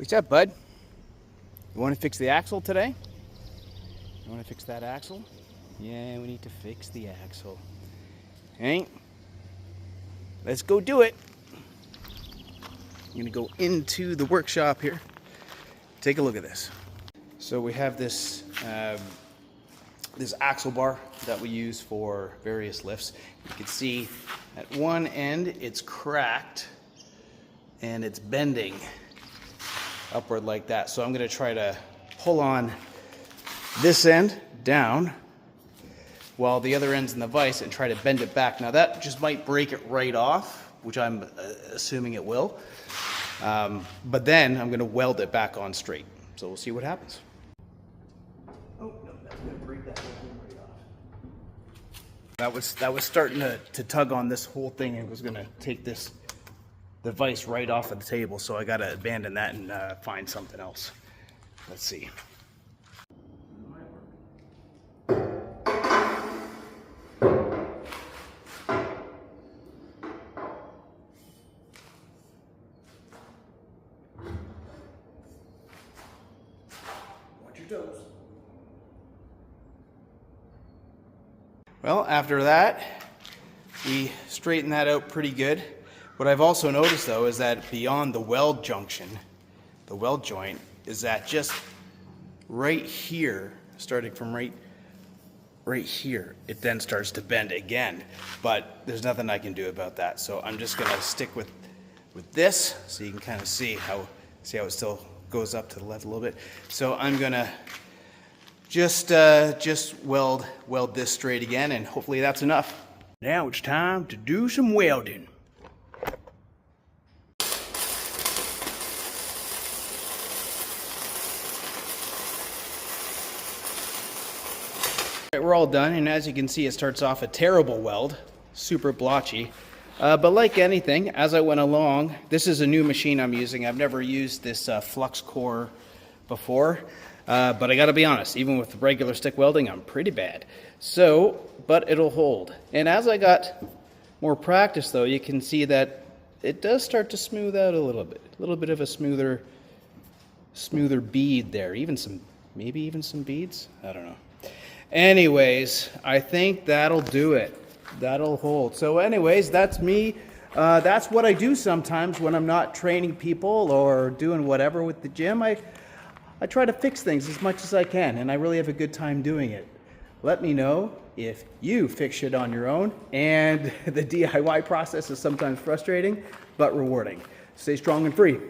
What's up, bud? You want to fix the axle today? You want to fix that axle? Yeah, we need to fix the axle. Hey, let's go do it. I'm gonna go into the workshop here. Take a look at this. So we have this this axle bar that we use for various lifts. You can see at one end it's cracked and it's bending upward like that. So I'm going to try to pull on this end down while the other end's in the vise and try to bend it back. Now that just might break it right off, which I'm assuming it will. But then I'm going to weld it back on straight. So we'll see what happens. Oh, no, that's going to break that whole thing right off. That was starting to tug on this whole thing and was going to take the vise right off of the table, so I gotta abandon that and find something else. Let's see. Watch your toes. Well, after that, we straightened that out pretty good. What I've also noticed though is that beyond the weld junction, the weld joint, is that just right here, starting from right here, it then starts to bend again. But there's nothing I can do about that. So I'm just gonna stick with this so you can kind of see how it still goes up to the left a little bit. So I'm gonna just weld this straight again, and hopefully that's enough. Now it's time to do some welding. We're all done, and as you can see, it starts off a terrible weld, super blotchy. But like anything, as I went along, this is a new machine I'm using. I've never used this flux core before, but I gotta be honest, even with regular stick welding, I'm pretty bad. So, but it'll hold. And as I got more practice though, you can see that it does start to smooth out a little bit of a smoother bead there. Maybe even some beads, I don't know. Anyways, I think that'll do it. That'll hold. So anyways, that's me. That's what I do sometimes when I'm not training people or doing whatever with the gym. I try to fix things as much as I can, and I really have a good time doing it. Let me know if you fix shit on your own, and the DIY process is sometimes frustrating, but rewarding. Stay strong and free.